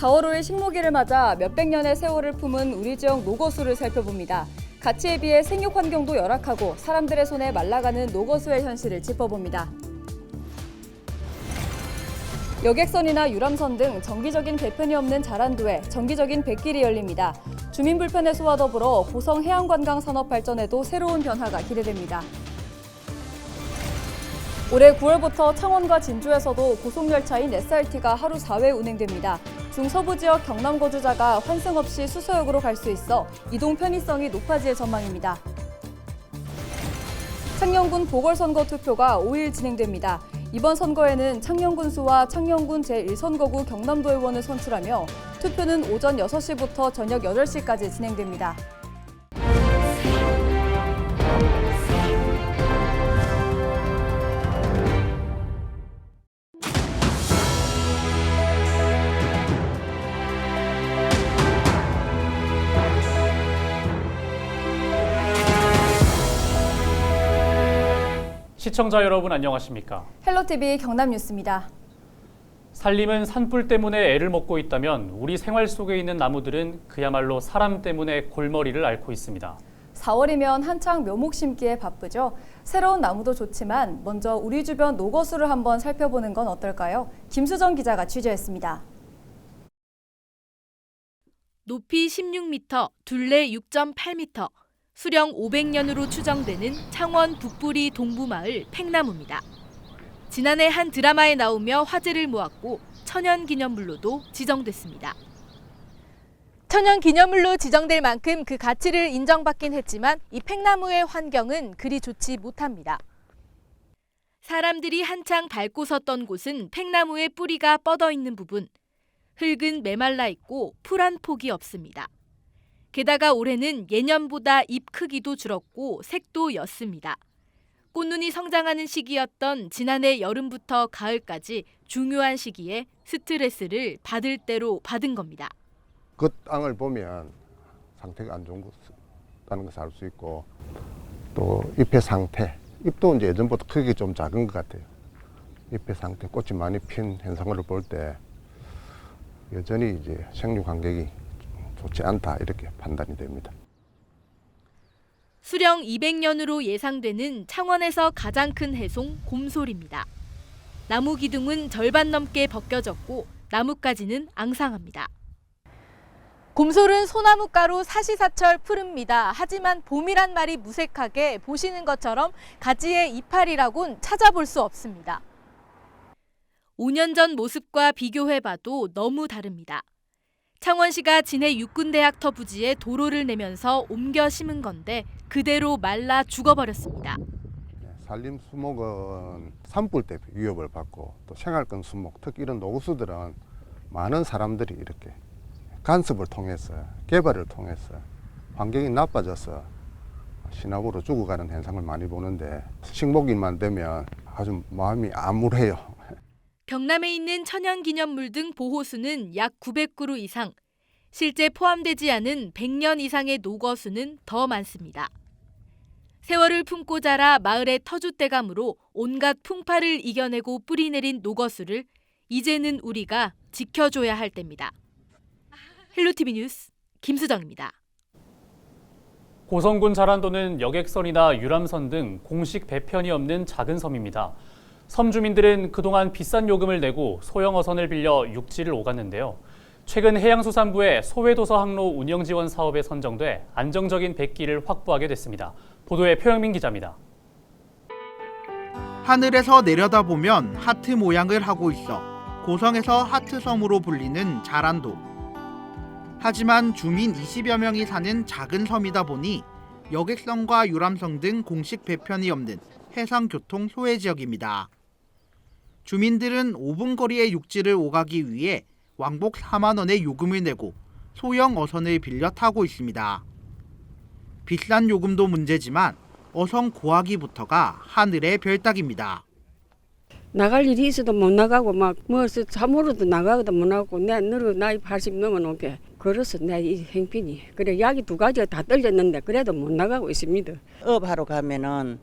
4월 5일 식목일을 맞아 몇백 년의 세월을 품은 우리 지역 노거수를 살펴봅니다. 가치에 비해 생육 환경도 열악하고 사람들의 손에 말라가는 노거수의 현실을 짚어봅니다. 여객선이나 유람선 등 정기적인 배편이 없는 자란도에 정기적인 백길이 열립니다. 주민 불편 해소와 더불어 고성 해양관광 산업 발전에도 새로운 변화가 기대됩니다. 올해 9월부터 창원과 진주에서도 고속열차인 SRT가 하루 4회 운행됩니다. 중서부 지역 경남 거주자가 환승 없이 수서역으로 갈 수 있어 이동 편의성이 높아질 전망입니다. 창녕군 보궐선거 투표가 5일 진행됩니다. 이번 선거에는 창녕군수와 창녕군 제1선거구 경남도 의원을 선출하며 투표는 오전 6시부터 저녁 8시까지 진행됩니다. 시청자 여러분 안녕하십니까? 헬로티비 경남뉴스입니다. 산림은 산불 때문에 애를 먹고 있다면 우리 생활 속에 있는 나무들은 그야말로 사람 때문에 골머리를 앓고 있습니다. 4월이면 한창 묘목 심기에 바쁘죠. 새로운 나무도 좋지만 먼저 우리 주변 노거수를 한번 살펴보는 건 어떨까요? 김수정 기자가 취재했습니다. 높이 16m, 둘레 6.8m, 수령 500년으로 추정되는 창원 북부리 동부마을 팽나무입니다. 지난해 한 드라마에 나오며 화제를 모았고 천연기념물로도 지정됐습니다. 천연기념물로 지정될 만큼 그 가치를 인정받긴 했지만 이 팽나무의 환경은 그리 좋지 못합니다. 사람들이 한창 밟고 섰던 곳은 팽나무의 뿌리가 뻗어 있는 부분. 흙은 메말라 있고 풀 한 폭이 없습니다. 게다가 올해는 예년보다 잎 크기도 줄었고 색도 옅습니다. 꽃눈이 성장하는 시기였던 지난해 여름부터 가을까지 중요한 시기에 스트레스를 받을 대로 받은 겁니다. 그 땅을 보면 상태가 안 좋은 것다는 것을 알 수 있고 또 잎의 상태, 잎도 이제 예전보다 크기 좀 작은 것 같아요. 잎의 상태, 꽃이 많이 핀 현상을 볼 때 여전히 이제 생육 환경이 좋지 않다 이렇게 판단이 됩니다. 수령 200년으로 예상되는 창원에서 가장 큰 해송 곰솔입니다. 나무 기둥은 절반 넘게 벗겨졌고 나뭇가지는 앙상합니다. 곰솔은 소나무가로 사시사철 푸릅니다. 하지만 봄이란 말이 무색하게 보시는 것처럼 가지의 이파리라곤 찾아볼 수 없습니다. 5년 전 모습과 비교해봐도 너무 다릅니다. 창원시가 진해 육군대학터 부지에 도로를 내면서 옮겨 심은 건데 그대로 말라 죽어버렸습니다. 산림 수목은 산불 때 위협을 받고 또 생활권 수목, 특히 이런 노구수들은 많은 사람들이 이렇게 간섭을 통해서 개발을 통해서 환경이 나빠져서 신압으로 죽어가는 현상을 많이 보는데 식목일만 되면 아주 마음이 암울해요. 경남에 있는 천연기념물 등 보호수는 약 900그루 이상, 실제 포함되지 않은 100년 이상의 노거수는 더 많습니다. 세월을 품고 자라 마을의 터줏대감으로 온갖 풍파를 이겨내고 뿌리내린 노거수를 이제는 우리가 지켜줘야 할 때입니다. 헬로티비 뉴스 김수정입니다. 고성군 자란도는 여객선이나 유람선 등 공식 배편이 없는 작은 섬입니다. 섬 주민들은 그동안 비싼 요금을 내고 소형 어선을 빌려 육지를 오갔는데요. 최근 해양수산부의 소외도서 항로 운영 지원 사업에 선정돼 안정적인 백길을 확보하게 됐습니다. 보도에 표영민 기자입니다. 하늘에서 내려다보면 하트 모양을 하고 있어 고성에서 하트섬으로 불리는 자란도. 하지만 주민 20여 명이 사는 작은 섬이다 보니 여객선과 유람선 등 공식 배편이 없는 해상교통 소외 지역입니다. 주민들은 5분 거리의 육지를 오가기 위해 왕복 4만 원의 요금을 내고 소형 어선을 빌려 타고 있습니다. 비싼 요금도 문제지만 어선 고하기부터가 하늘의 별따기입니다. 나갈 일이 있어도 못 나가고 뭐 잠으로도 나가고도 못 나가고 내 너로 나이 80 넘어놓게 그래서 내 이 행편이 그래 약이 2가지가 다 떨어졌는데 그래도 못 나가고 있습니다. 업하러 가면은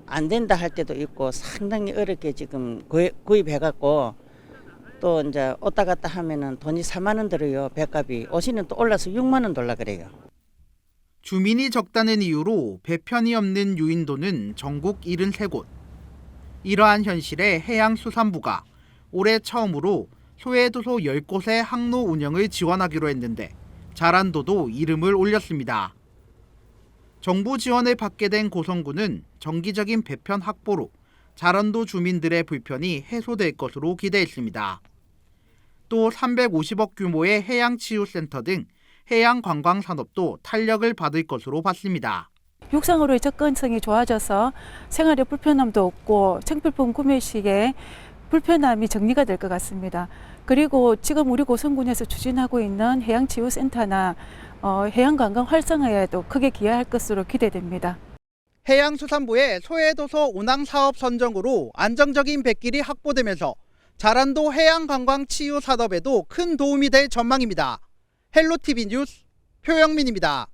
안 된다 할 때도 있고 상당히 어렵게 지금 구입해갖고 또 이제 왔다 갔다 하면은 돈이 4만 원 들어요. 배값이. 오시는 또 올라서 6만 원 돌라 그래요. 주민이 적다는 이유로 배편이 없는 유인도는 전국 73곳. 이러한 현실에 해양수산부가 올해 처음으로 소해도소 10곳의 항로 운영을 지원하기로 했는데 자란도도 이름을 올렸습니다. 정부 지원을 받게 된 고성군은 정기적인 배편 확보로 자란도 주민들의 불편이 해소될 것으로 기대했습니다. 또 350억 규모의 해양치유센터 등 해양관광산업도 탄력을 받을 것으로 봤습니다. 육상으로의 접근성이 좋아져서 생활에 불편함도 없고 생필품 구매 시에 불편함이 정리가 될 것 같습니다. 그리고 지금 우리 고성군에서 추진하고 있는 해양치유센터나 해양관광 활성화에도 크게 기여할 것으로 기대됩니다. 해양수산부의 소해도소 운항사업 선정으로 안정적인 뱃길이 확보되면서 자란도 해양관광치유산업에도 큰 도움이 될 전망입니다. 헬로티비 뉴스 표영민입니다.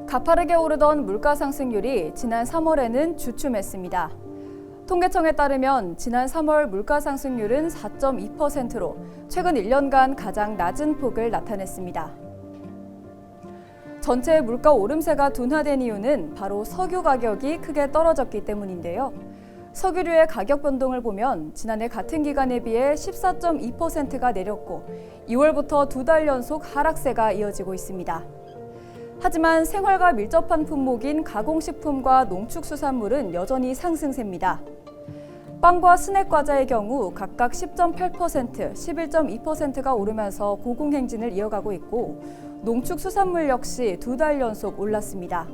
가파르게 오르던 물가 상승률이 지난 3월에는 주춤했습니다. 통계청에 따르면 지난 3월 물가 상승률은 4.2%로 최근 1년간 가장 낮은 폭을 나타냈습니다. 전체 물가 오름세가 둔화된 이유는 바로 석유 가격이 크게 떨어졌기 때문인데요. 석유류의 가격 변동을 보면 지난해 같은 기간에 비해 14.2%가 내렸고 2월부터 2달 연속 하락세가 이어지고 있습니다. 하지만 생활과 밀접한 품목인 가공식품과 농축수산물은 여전히 상승세입니다. 빵과 스낵 과자의 경우 각각 10.8%, 11.2%가 오르면서 고공행진을 이어가고 있고 농축수산물 역시 2달 연속 올랐습니다.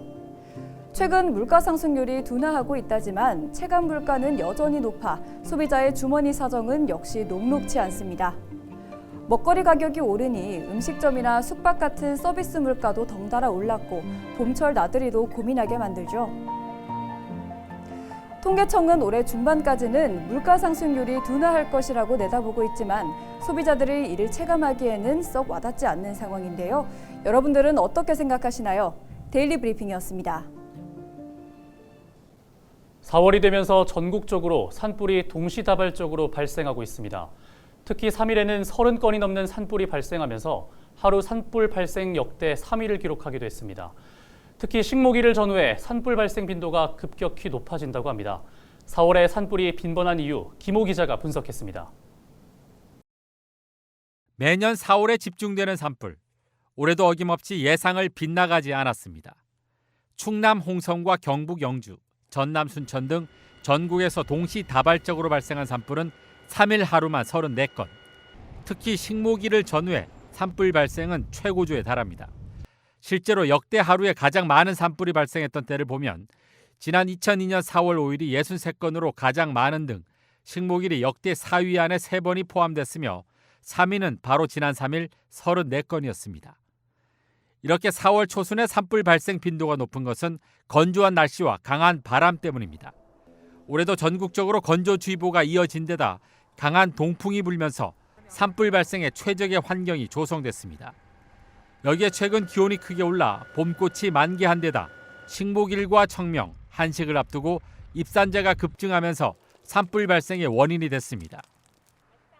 최근 물가 상승률이 둔화하고 있다지만 체감 물가는 여전히 높아 소비자의 주머니 사정은 역시 녹록치 않습니다. 먹거리 가격이 오르니 음식점이나 숙박 같은 서비스 물가도 덩달아 올랐고 봄철 나들이도 고민하게 만들죠. 통계청은 올해 중반까지는 물가 상승률이 둔화할 것이라고 내다보고 있지만 소비자들이 이를 체감하기에는 썩 와닿지 않는 상황인데요. 여러분들은 어떻게 생각하시나요? 데일리 브리핑이었습니다. 4월이 되면서 전국적으로 산불이 동시다발적으로 발생하고 있습니다. 특히 3일에는 30건이 넘는 산불이 발생하면서 하루 산불 발생 역대 3위를 기록하기도 했습니다. 특히 식목일을 전후해 산불 발생 빈도가 급격히 높아진다고 합니다. 4월에 산불이 빈번한 이유, 김호 기자가 분석했습니다. 매년 4월에 집중되는 산불. 올해도 어김없이 예상을 빗나가지 않았습니다. 충남 홍성과 경북 영주, 전남 순천 등 전국에서 동시다발적으로 발생한 산불은 3일 하루만 34건. 특히 식목일을 전후해 산불 발생은 최고조에 달합니다. 실제로 역대 하루에 가장 많은 산불이 발생했던 때를 보면 지난 2002년 4월 5일이 63건으로 가장 많은 등 식목일이 역대 4위 안에 3번이 포함됐으며 3위는 바로 지난 3일 34건이었습니다. 이렇게 4월 초순에 산불 발생 빈도가 높은 것은 건조한 날씨와 강한 바람 때문입니다. 올해도 전국적으로 건조주의보가 이어진 데다 강한 동풍이 불면서 산불 발생에 최적의 환경이 조성됐습니다. 여기에 최근 기온이 크게 올라 봄꽃이 만개한 데다 식목일과 청명, 한식을 앞두고 입산자가 급증하면서 산불 발생의 원인이 됐습니다.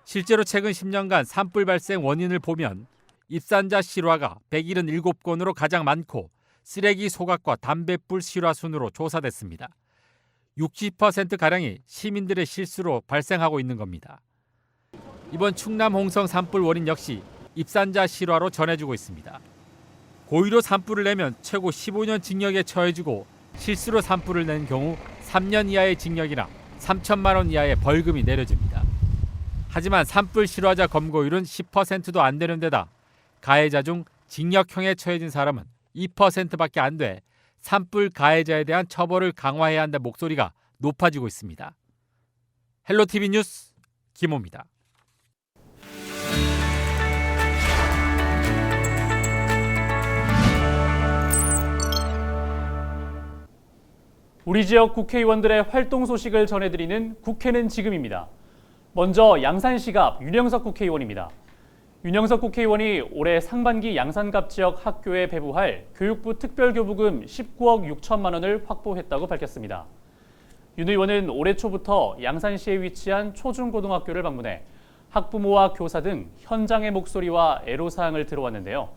실제로 최근 10년간 산불 발생 원인을 보면 입산자 실화가 177건으로 가장 많고 쓰레기 소각과 담뱃불 실화 순으로 조사됐습니다. 60%가량이 시민들의 실수로 발생하고 있는 겁니다. 이번 충남 홍성 산불 원인 역시 입산자 실화로 전해지고 있습니다. 고의로 산불을 내면 최고 15년 징역에 처해지고 실수로 산불을 낸 경우 3년 이하의 징역이나 3천만 원 이하의 벌금이 내려집니다. 하지만 산불 실화자 검거율은 10%도 안 되는 데다 가해자 중 징역형에 처해진 사람은 2%밖에 안 돼 산불 가해자에 대한 처벌을 강화해야 한다는 목소리가 높아지고 있습니다. 헬로티비 뉴스 김호입니다. 우리 지역 국회의원들의 활동 소식을 전해드리는 국회는 지금입니다. 먼저 양산시갑 윤영석 국회의원입니다. 윤영석 국회의원이 올해 상반기 양산갑 지역 학교에 배부할 교육부 특별교부금 19억 6천만 원을 확보했다고 밝혔습니다. 윤 의원은 올해 초부터 양산시에 위치한 초중고등학교를 방문해 학부모와 교사 등 현장의 목소리와 애로사항을 들어왔는데요.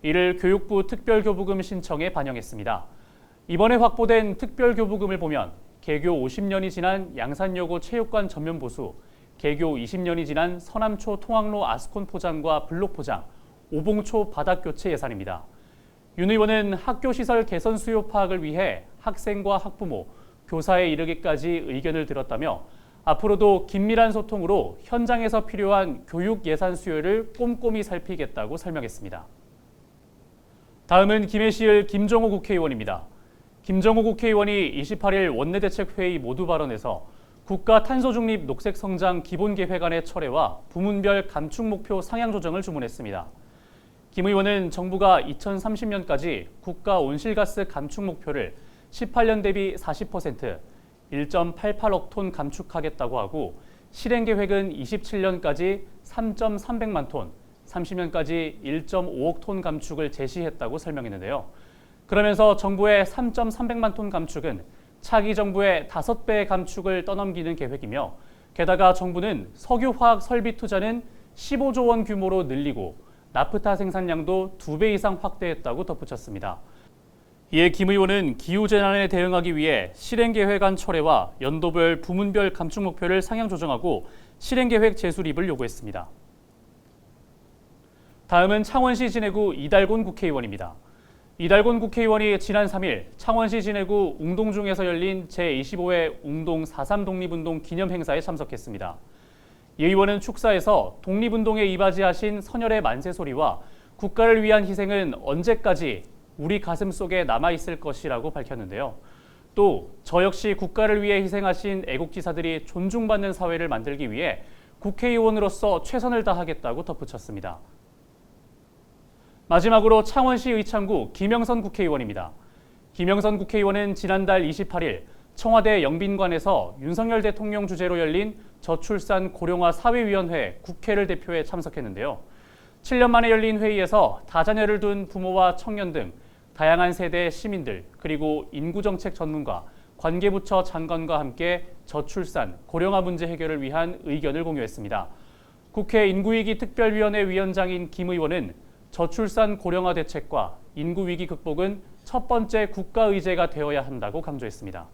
이를 교육부 특별교부금 신청에 반영했습니다. 이번에 확보된 특별교부금을 보면 개교 50년이 지난 양산여고 체육관 전면 보수, 개교 20년이 지난 서남초 통학로 아스콘 포장과 블록 포장, 오봉초 바닥 교체 예산입니다. 윤 의원은 학교 시설 개선 수요 파악을 위해 학생과 학부모, 교사에 이르기까지 의견을 들었다며 앞으로도 긴밀한 소통으로 현장에서 필요한 교육 예산 수요를 꼼꼼히 살피겠다고 설명했습니다. 다음은 김해시을 김정호 국회의원입니다. 김정호 국회의원이 28일 원내대책회의 모두 발언에서 국가 탄소중립 녹색성장 기본계획안의 철회와 부문별 감축 목표 상향 조정을 주문했습니다. 김 의원은 정부가 2030년까지 국가 온실가스 감축 목표를 18년 대비 40%, 1.88억 톤 감축하겠다고 하고 실행계획은 27년까지 3.300만 톤, 30년까지 1.5억 톤 감축을 제시했다고 설명했는데요. 그러면서 정부의 3.300만 톤 감축은 차기 정부의 5배의 감축을 떠넘기는 계획이며 게다가 정부는 석유화학 설비 투자는 15조 원 규모로 늘리고 나프타 생산량도 2배 이상 확대했다고 덧붙였습니다. 이에 김 의원은 기후재난에 대응하기 위해 실행계획안 철회와 연도별 부문별 감축 목표를 상향 조정하고 실행계획 재수립을 요구했습니다. 다음은 창원시 진해구 이달곤 국회의원입니다. 이달곤 국회의원이 지난 3일 창원시 진해구 웅동중에서 열린 제25회 웅동 4.3 독립운동 기념행사에 참석했습니다. 이 의원은 축사에서 독립운동에 이바지하신 선열의 만세소리와 국가를 위한 희생은 언제까지 우리 가슴 속에 남아있을 것이라고 밝혔는데요. 또 저 역시 국가를 위해 희생하신 애국지사들이 존중받는 사회를 만들기 위해 국회의원으로서 최선을 다하겠다고 덧붙였습니다. 마지막으로 창원시 의창구 김영선 국회의원입니다. 김영선 국회의원은 지난달 28일 청와대 영빈관에서 윤석열 대통령 주재로 열린 저출산 고령화 사회위원회 국회를 대표해 참석했는데요. 7년 만에 열린 회의에서 다자녀를 둔 부모와 청년 등 다양한 세대의 시민들 그리고 인구정책 전문가, 관계부처 장관과 함께 저출산, 고령화 문제 해결을 위한 의견을 공유했습니다. 국회 인구위기 특별위원회 위원장인 김 의원은 저출산 고령화 대책과 인구위기 극복은 첫 번째 국가의제가 되어야 한다고 강조했습니다.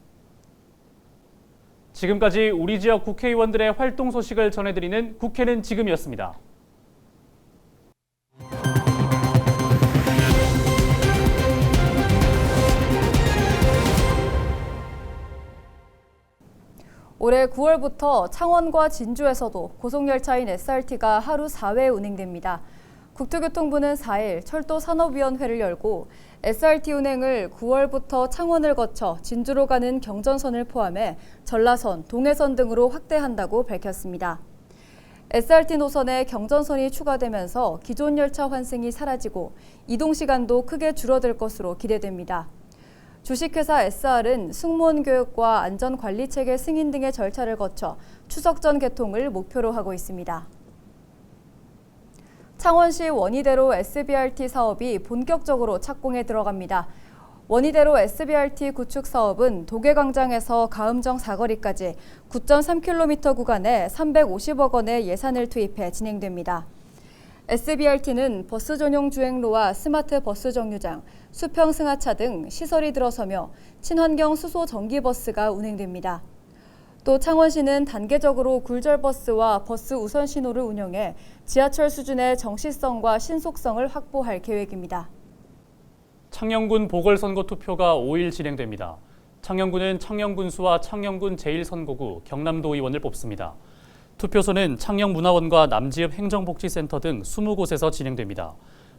지금까지 우리 지역 국회의원들의 활동 소식을 전해드리는 국회는 지금이었습니다. 올해 9월부터 창원과 진주에서도 고속열차인 SRT가 하루 4회 운행됩니다. 국토교통부는 4일 철도산업위원회를 열고 SRT 운행을 9월부터 창원을 거쳐 진주로 가는 경전선을 포함해 전라선, 동해선 등으로 확대한다고 밝혔습니다. SRT 노선에 경전선이 추가되면서 기존 열차 환승이 사라지고 이동 시간도 크게 줄어들 것으로 기대됩니다. 주식회사 SR은 승무원 교육과 안전관리체계 승인 등의 절차를 거쳐 추석 전 개통을 목표로 하고 있습니다. 창원시 원희대로 SBRT 사업이 본격적으로 착공에 들어갑니다. 원희대로 SBRT 구축 사업은 도계광장에서 가음정 사거리까지 9.3km 구간에 350억 원의 예산을 투입해 진행됩니다. SBRT는 버스 전용 주행로와 스마트 버스 정류장, 수평 승하차 등 시설이 들어서며 친환경 수소 전기버스가 운행됩니다. 또 창원시는 단계적으로 굴절버스와 버스 우선 신호를 운영해 지하철 수준의 정시성과 신속성을 확보할 계획입니다. 창녕군 보궐선거 투표가 5일 진행됩니다. 창녕군은 창녕군수와 창녕군 제1선거구 경남도 의원을 뽑습니다. 투표소는 창녕문화원과 남지읍 행정복지센터 등 20곳에서 진행됩니다.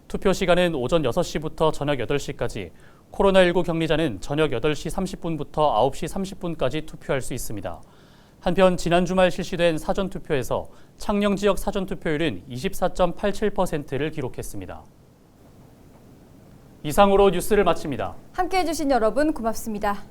투표 시간은 오전 6시부터 저녁 8시까지, 코로나19 격리자는 저녁 8시 30분부터 9시 30분까지 투표할 수 있습니다. 한편 지난 주말 실시된 사전투표에서 창녕 지역 사전투표율은 24.87%를 기록했습니다. 이상으로 뉴스를 마칩니다. 함께해 주신 여러분 고맙습니다.